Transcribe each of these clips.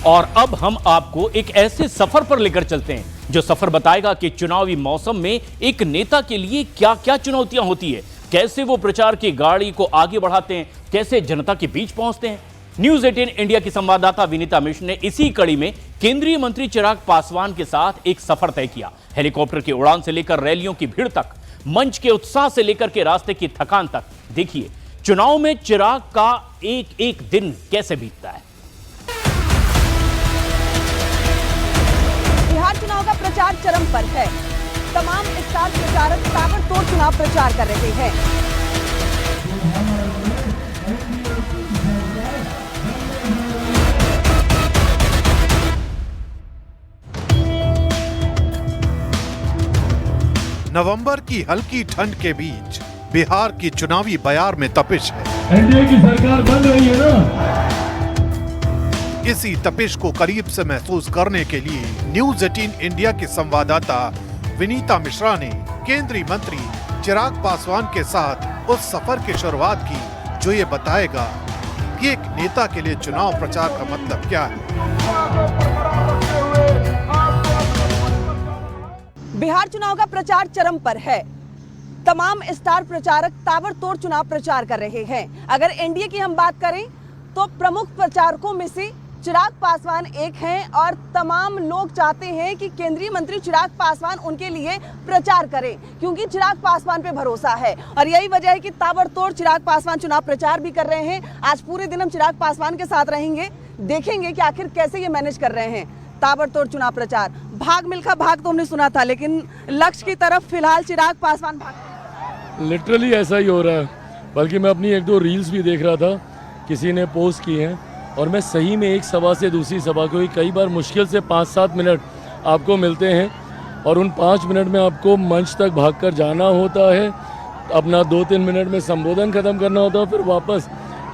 और अब हम आपको एक ऐसे सफर पर लेकर चलते हैं जो सफर बताएगा कि चुनावी मौसम में एक नेता के लिए क्या क्या चुनौतियां होती है, कैसे वो प्रचार की गाड़ी को आगे बढ़ाते हैं, कैसे जनता के बीच पहुंचते हैं। न्यूज 18 इंडिया की संवाददाता विनीता मिश्र ने इसी कड़ी में केंद्रीय मंत्री चिराग पासवान के साथ एक सफर तय किया। हेलीकॉप्टर की उड़ान से लेकर रैलियों की भीड़ तक, मंच के उत्साह से लेकर के रास्ते की थकान तक, देखिए चुनाव में चिराग का एक एक दिन कैसे बीतता है। बिहार चुनाव का प्रचार चरम पर है। तमाम स्टार प्रचारक ताबड़तोड़ चुनाव प्रचार कर रहे हैं। नवंबर की हल्की ठंड के बीच बिहार की चुनावी बयार में तपिश है। एनडीए की सरकार बन रही है ना। इसी तपिश को करीब से महसूस करने के लिए न्यूज 18 इंडिया की संवाददाता विनीता मिश्रा ने केंद्रीय मंत्री चिराग पासवान के साथ उस सफर की शुरुआत की जो ये बताएगा कि एक नेता के लिए चुनाव प्रचार का मतलब क्या है। बिहार चुनाव का प्रचार चरम पर है। तमाम स्टार प्रचारक ताबड़तोड़ चुनाव प्रचार कर रहे हैं। अगर एनडीए की हम बात करें तो प्रमुख प्रचारकों में से चिराग पासवान एक हैं और तमाम लोग चाहते हैं कि केंद्रीय मंत्री चिराग पासवान उनके लिए प्रचार करें, क्योंकि चिराग पासवान पे भरोसा है। और यही वजह है कि ताबड़तोड़ चिराग पासवान चुनाव प्रचार भी कर रहे हैं। आज पूरे दिन हम चिराग पासवान के साथ रहेंगे, देखेंगे कि आखिर कैसे ये मैनेज कर रहे हैं ताबड़तोड़ चुनाव प्रचार। भाग मिल्खा भाग तो हमने सुना था, लेकिन लक्ष्य की तरफ फिलहाल चिराग पासवान भाग। लिटरली ऐसा ही हो रहा है। बल्कि मैं अपनी एक दो रील्स भी देख रहा था, किसी ने पोस्ट की हैं, और मैं सही में एक सभा से दूसरी सभा को कई बार मुश्किल से 5-7 मिनट आपको मिलते हैं, और उन 5 मिनट में आपको मंच तक भागकर जाना होता है, अपना 2-3 मिनट में संबोधन खत्म करना होता है, फिर वापस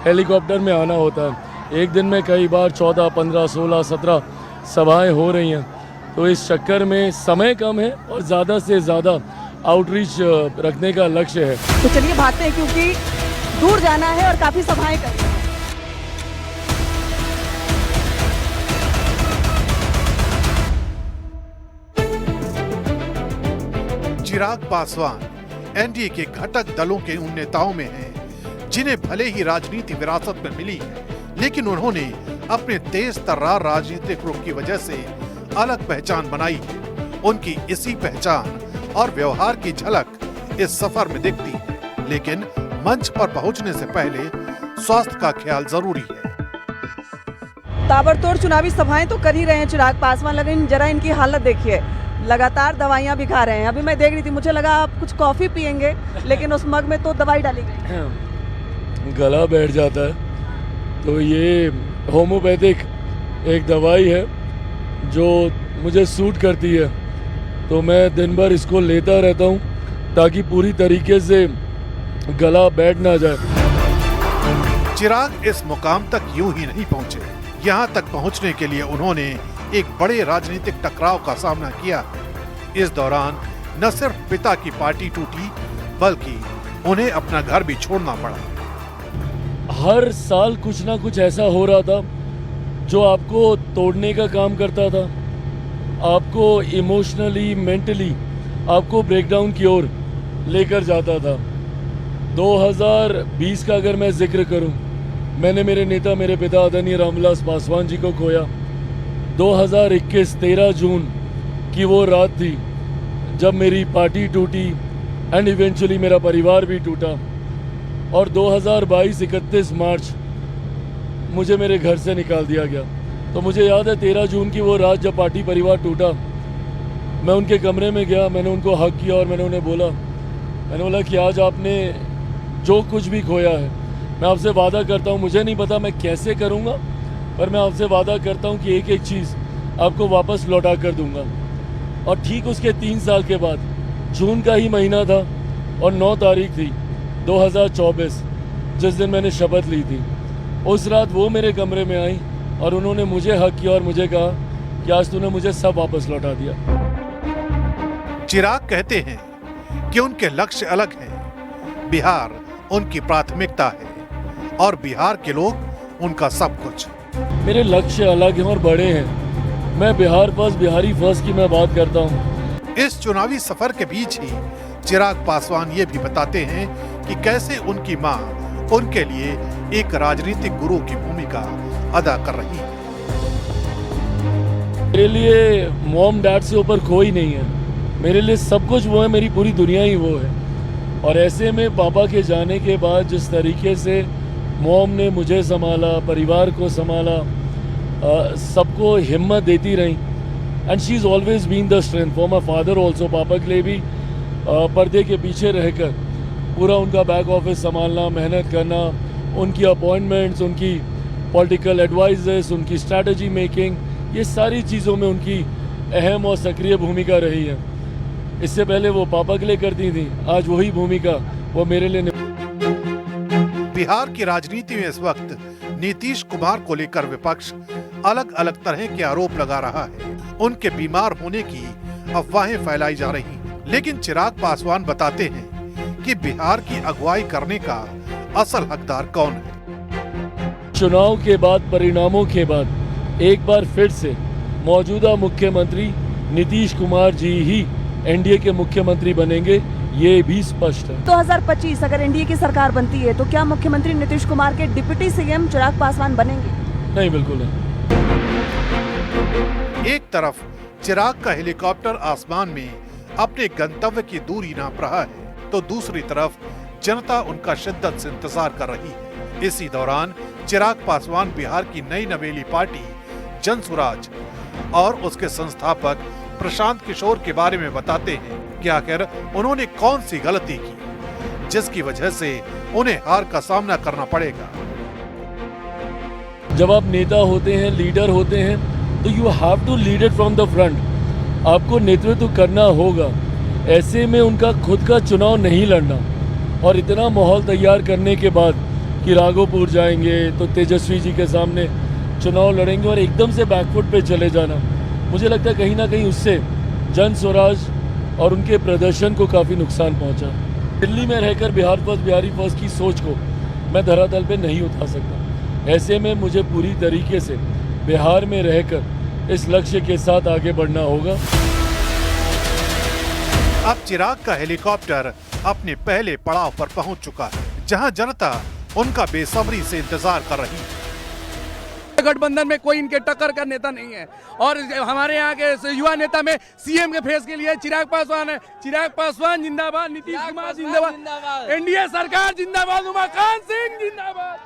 हेलीकॉप्टर में आना होता है। एक दिन में कई बार 14, 15, 16, 17 सभाएं हो रही हैं। तो इस चक्कर में समय कम है और ज़्यादा से ज़्यादा आउटरीच रखने का लक्ष्य है। तो चलिए भागते हैं, क्योंकि दूर जाना है और काफ़ी सभाएं करनी है। चिराग पासवान एनडीए के घटक दलों के उन नेताओं में हैं जिन्हें भले ही राजनीति विरासत में मिली है, लेकिन उन्होंने अपने तेज तर्रार राजनीतिक रुख की वजह से अलग पहचान बनाई है। उनकी इसी पहचान और व्यवहार की झलक इस सफर में दिखती है, लेकिन मंच पर पहुंचने से पहले स्वास्थ्य का ख्याल जरूरी है। ताबड़तोड़ चुनावी सभाएं तो कर ही रहे हैं चिराग पासवान, लेकिन जरा इनकी हालत देखिए, लगातार दवाइयां भी खा रहे हैं। अभी मैं देख रही थी, मुझे लगा आप कुछ कॉफी पियेंगे, लेकिन उस मग में तो दवाई डाली गई। गला बैठ जाता है, तो ये होम्योपैथिक एक दवाई है जो मुझे सूट करती है, तो मैं दिन भर इसको लेता रहता हूँ ताकि पूरी तरीके से गला बैठ ना जाए। चिराग इस मुकाम तक यूं ही नहीं पहुंचे। यहाँ तक पहुंचने के लिए उन्होंने एक बड़े राजनीतिक टकराव का सामना किया। इस दौरान न सिर्फ पिता की पार्टी टूटी, बल्कि उन्हें अपना घर भी छोड़ना पड़ा। हर साल कुछ ना कुछ ऐसा हो रहा था जो आपको तोड़ने का काम करता था, आपको इमोशनली, मेंटली आपको ब्रेकडाउन की ओर लेकर जाता था। 2020 का अगर मैं जिक्र करूं, मैंने मेरे नेता, मेरे पिता आदरणीय रामविलास पासवान जी को खोया। 2021 13 जून की वो रात थी जब मेरी पार्टी टूटी एंड इवेंचुअली मेरा परिवार भी टूटा। और 2022 31 मार्च मुझे मेरे घर से निकाल दिया गया। तो मुझे याद है 13 जून की वो रात जब पार्टी परिवार टूटा, मैं उनके कमरे में गया, मैंने उनको हक किया और मैंने उन्हें बोला कि आज आपने जो कुछ भी खोया है, मैं आपसे वादा करता हूँ, मुझे नहीं पता मैं कैसे करूँगा, पर मैं आपसे वादा करता हूँ कि एक एक चीज़ आपको वापस लौटा कर दूँगा। और ठीक उसके 3 साल के बाद जून का ही महीना था और 9 तारीख थी 2024, जिस दिन मैंने शपथ ली थी। उस रात वो मेरे कमरे में आई और उन्होंने मुझे हक किया और मुझे कहा कि आज तूने मुझे सब वापस लौटा दिया। चिराग कहते हैं कि उनके लक्ष्य अलग हैं, बिहार उनकी प्राथमिकता है और बिहार के लोग उनका सब कुछ। मेरे लक्ष्य अलग हैं और बड़े हैं। मैं बिहार फर्स्ट, बिहारी फर्स्ट की मैं बात करता हूँ। इस चुनावी सफर के बीच ही चिराग पासवान ये भी बताते हैं कि कैसे उनकी मां उनके लिए एक राजनीतिक गुरु की भूमिका अदा कर रही है। मेरे लिए मॉम डैड से ऊपर कोई नहीं है। मेरे लिए सब कुछ वो है, मेरी पूरी दुनिया ही वो है। और ऐसे में पापा के जाने के बाद जिस तरीके से मॉम ने मुझे संभाला, परिवार को संभाला, सबको हिम्मत देती रही, and she is always been the strength for my father also. पापा के लिए भी पर्दे के पीछे रहकर पूरा उनका बैक ऑफिस संभालना, मेहनत करना, उनकी अपॉइंटमेंट्स, उनकी पॉलिटिकल एडवाइजर्स, उनकी स्ट्रैटेजी मेकिंग, ये सारी चीज़ों में उनकी अहम और सक्रिय भूमिका रही है। इससे पहले वो पापा के लिए करती थी, आज वही भूमिका वो मेरे लिए। बिहार की राजनीति में इस वक्त नीतीश कुमार को लेकर विपक्ष अलग अलग तरह के आरोप लगा रहा है। उनके बीमार होने की अफवाहें फैलाई जा रही हैं। लेकिन चिराग पासवान बताते हैं कि बिहार की अगुवाई करने का असल हकदार कौन है। चुनाव के बाद, परिणामों के बाद एक बार फिर से मौजूदा मुख्यमंत्री नीतीश कुमार जी ही एनडीए के मुख्यमंत्री बनेंगे, ये भी स्पष्ट है। 2025 अगर एनडीए की सरकार बनती है तो क्या मुख्यमंत्री नीतीश कुमार के डिप्टी सीएम चिराग पासवान बनेंगे? नहीं, बिल्कुल नहीं। एक तरफ चिराग का हेलीकॉप्टर आसमान में अपने गंतव्य की दूरी नाप रहा है, तो दूसरी तरफ जनता उनका शिद्दत से इंतजार कर रही है। इसी दौरान चिराग पासवान बिहार की नई नवेली पार्टी जन स्वराज और उसके संस्थापक प्रशांत किशोर के बारे में बताते हैं कि आखिर उन्होंने कौन सी गलती की जिसकी वजह से उन्हें हार का सामना करना पड़ेगा। जब आप नेता होते हैं, लीडर होते हैं, तो you have to lead it from the front. आपको नेतृत्व करना होगा। ऐसे में उनका खुद का चुनाव नहीं लड़ना और इतना माहौल तैयार करने के बाद कि राघोपुर जाएंगे तो तेजस्वी जी के सामने चुनाव लड़ेंगे और एकदम से बैकफुट पे चले जाना, मुझे लगता है कहीं ना कहीं उससे जन स्वराज और उनके प्रदर्शन को काफ़ी नुकसान पहुंचा। दिल्ली में रहकर बिहार फर्स्ट, बिहारी फर्स्ट की सोच को मैं धरातल पे नहीं उठा सकता। ऐसे में मुझे पूरी तरीके से बिहार में रहकर इस लक्ष्य के साथ आगे बढ़ना होगा। अब चिराग का हेलीकॉप्टर अपने पहले पड़ाव पर पहुंच चुका है, जहां जनता उनका बेसब्री से इंतजार कर रही है। गठबंधन में कोई इनके टक्कर का नेता नहीं है और हमारे यहाँ के युवा नेता में सीएम के फेस के लिए चिराग पासवान है। चिराग पासवान जिंदाबाद, नीतीश कुमार जिंदाबाद, एनडीए सरकार जिंदाबाद, उमाकांत सिंह जिंदाबाद।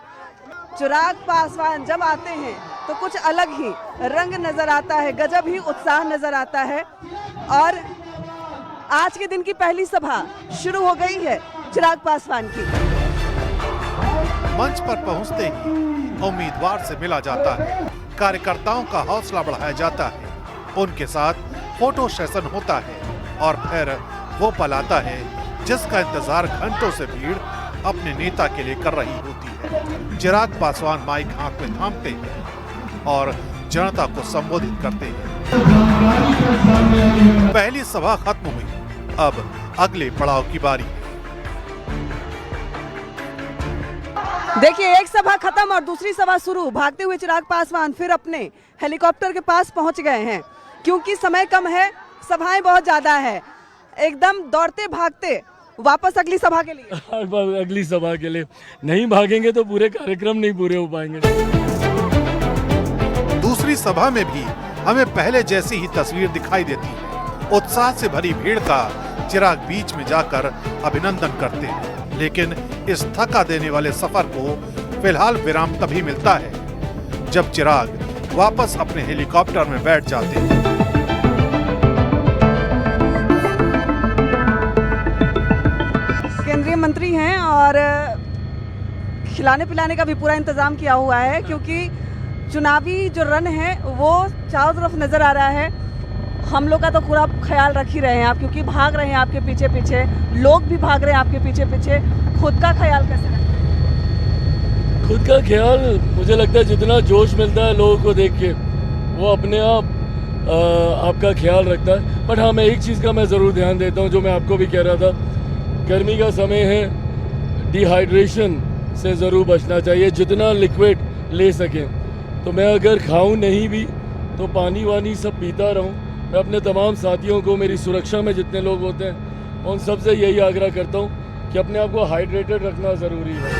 चिराग पासवान जब आते हैं तो कुछ अलग ही रंग नजर आता है, गजब ही उत्साह नजर आता है। और आज के दिन की पहली सभा शुरू हो गई है चिराग पासवान की। मंच पर पहुंचते ही उम्मीदवार से मिला जाता है, कार्यकर्ताओं का हौसला बढ़ाया जाता है, उनके साथ फोटो सेशन होता है और फिर वो पल आता है जिसका इंतजार घंटों से भीड़ अपने नेता के लिए कर रही होती है। चिराग पासवान माइक हाथ में थामते हैं और जनता को संबोधित करते हैं। पहली सभा खत्म हुई, अब अगले पड़ाव की बारी। देखिए, एक सभा खत्म और दूसरी सभा शुरू। भागते हुए चिराग पासवान फिर अपने हेलीकॉप्टर के पास पहुंच गए हैं, क्योंकि समय कम है, सभाएं बहुत ज्यादा है। एकदम दौड़ते भागते वापस अगली सभा के लिए। अगली सभा के लिए नहीं भागेंगे तो पूरे कार्यक्रम नहीं पूरे हो पाएंगे। दूसरी सभा में भी हमें पहले जैसी ही तस्वीर दिखाई देती है। उत्साह से भरी भीड़ का चिराग बीच में जाकर अभिनंदन करते हैं, लेकिन इस थका देने वाले सफर को फिलहाल विराम तभी मिलता है जब चिराग वापस अपने हेलीकॉप्टर में बैठ जाते हैं। केंद्रीय मंत्री हैं और खिलाने पिलाने का भी पूरा इंतजाम किया हुआ है, क्योंकि चुनावी जो रन है वो चारों तरफ नजर आ रहा है। हम लोग का तो पूरा ख्याल रख ही रहे हैं आप, क्योंकि भाग रहे हैं आपके पीछे पीछे, लोग भी भाग रहे हैं आपके पीछे पीछे। खुद का ख्याल कैसे रखें? खुद का ख्याल मुझे लगता है जितना जोश मिलता है लोगों को देख के, वो अपने आप आपका ख्याल रखता है। बट हाँ, मैं एक चीज़ का मैं ज़रूर ध्यान देता हूँ, जो मैं आपको भी कह रहा था, गर्मी का समय है, डिहाइड्रेशन से ज़रूर बचना चाहिए। जितना लिक्विड ले सकें, तो मैं अगर खाऊं नहीं भी तो पानी वानी सब पीता रहूं। मैं अपने तमाम साथियों को, मेरी सुरक्षा में जितने लोग होते हैं, उन सबसे यही आग्रह करता हूं कि अपने आप को हाइड्रेटेड रखना ज़रूरी है।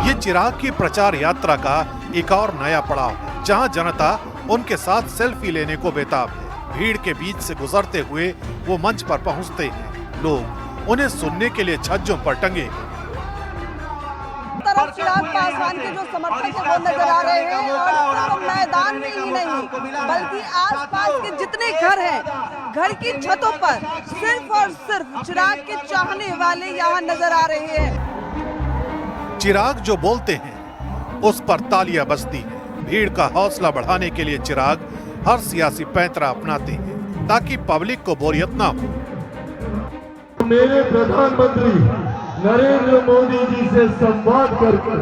ये चिराग की प्रचार यात्रा का एक और नया पड़ाव है, जहां जनता उनके साथ सेल्फी लेने को बेताब है। भीड़ के बीच से गुजरते हुए वो मंच पर पहुंचते हैं। लोग उन्हें सुनने के लिए छज्जों पर टंगे हैं। तरफ चिराग पासवान के जो समर्थक हैं वो नजर आ रहे हैं, और सिर्फ मैदान में ही नहीं बल्कि आसपास के जितने घर हैं, घर की छतों पर सिर्फ और सिर्फ चिराग के चाहने वाले यहाँ नजर आ रहे हैं। चिराग जो बोलते हैं उस पर तालियां बजती हैं। भीड़ का हौसला बढ़ाने के लिए चिराग हर सियासी पैंतरा अपनाते हैं ताकि पब्लिक को बोरियत ना हो। मेरे प्रधानमंत्री नरेंद्र मोदी जी से संवाद करके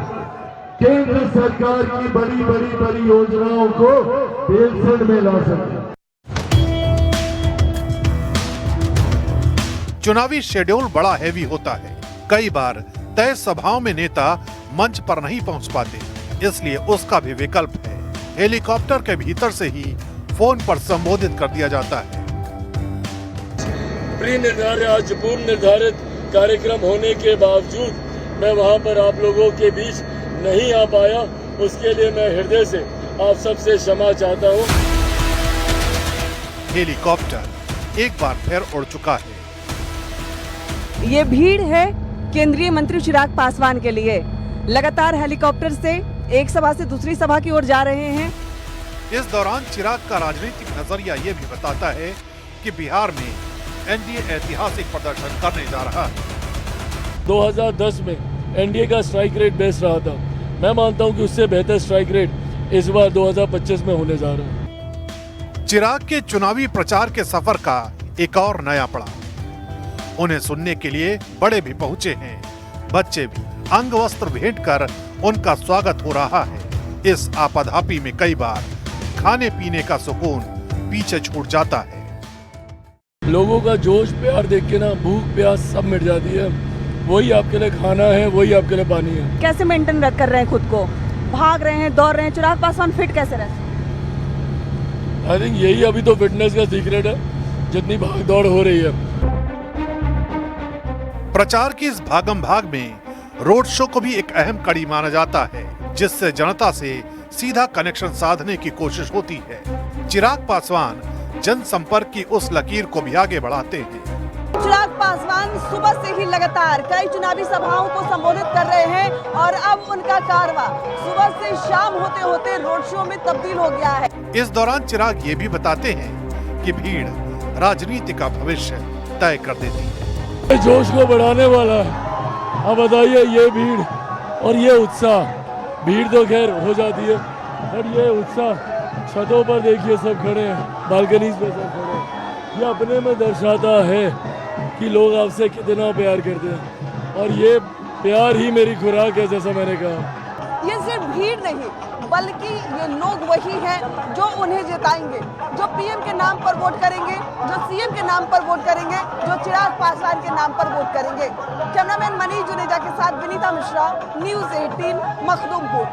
केंद्र सरकार की बड़ी योजनाओं को बेलसंड में ला सके। चुनावी शेड्यूल बड़ा हैवी होता है। कई बार तय सभाओं में नेता मंच पर नहीं पहुंच पाते, इसलिए उसका भी विकल्प है। हेलीकॉप्टर के भीतर से ही फोन पर संबोधित कर दिया जाता है। आज पूर्व निर्धारित कार्यक्रम होने के बावजूद मैं वहां पर आप लोगों के बीच नहीं आ पाया, उसके लिए मैं हृदय से आप सबसे क्षमा चाहता हूं। हेलीकॉप्टर एक बार फिर उड़ चुका है। ये भीड़ है केंद्रीय मंत्री चिराग पासवान के लिए। लगातार हेलीकॉप्टर से एक सभा से दूसरी सभा की ओर जा रहे हैं। इस दौरान चिराग का राजनीतिक नजरिया ये भी बताता है कि बिहार में एनडीए ऐतिहासिक प्रदर्शन करने जा रहा है। 2010 में एनडीए का स्ट्राइक रेट बेस्ट रहा था। मैं मानता हूं कि उससे बेहतर स्ट्राइक रेट इस बार 2025 में होने जा रहा है। चिराग के चुनावी प्रचार के सफर का एक और नया पड़ाव। उन्हें सुनने के लिए बड़े भी पहुंचे हैं, बच्चे भी अंग वस्त्र भेंट कर उनका स्वागत हो रहा है। इस आपाधापी में कई बार खाने पीने का सुकून पीछे छूट जाता है। लोगों का जोश प्यार देख के ना भूख प्यास सब मिट जाती है। वही आपके लिए खाना है, वही आपके लिए पानी है। कैसे मेंटेन कर रहे हैं खुद को? भाग रहे हैं, दौड़ रहे हैं, चिराग पासवान फिट कैसे रहे? आई थिंक यही अभी तो फिटनेस का सीक्रेट है, जितनी भाग दौड़ हो रही है। प्रचार की इस भागम भाग में रोड शो को भी एक अहम कड़ी माना जाता है, जिससे जनता से सीधा कनेक्शन साधने की कोशिश होती है। चिराग पासवान जनसंपर्क की उस लकीर को भी आगे बढ़ाते हैं। चिराग पासवान सुबह से ही लगातार कई चुनावी सभाओं को संबोधित कर रहे हैं, और अब उनका कारवां सुबह से शाम होते होते रोड शो में तब्दील हो गया है। इस दौरान चिराग ये भी बताते हैं कि भीड़ राजनीति का भविष्य तय कर देती है। जोश को बढ़ाने वाला है। अब बताइए, ये भीड़ और ये उत्साह, भीड़ तो खैर हो जाती है, और ये उत्साह छतों पर देखिए सब खड़े हैं, बालकनीज पे सब खड़े हैं। ये अपने में दर्शाता है कि लोग आपसे कितना प्यार करते हैं, और ये प्यार ही मेरी खुराक है, जैसा मैंने कहा। ये सिर्फ भीड़ नहीं बल्कि ये लोग वही हैं जो उन्हें जिताएंगे, जो पीएम के नाम पर वोट करेंगे, जो सीएम के नाम पर वोट करेंगे, जो चिराग पासवान के नाम पर वोट करेंगे। कैमरामैन मनीष जुनेजा के साथ विनीता मिश्रा, न्यूज़ 18 मखदूमपुर।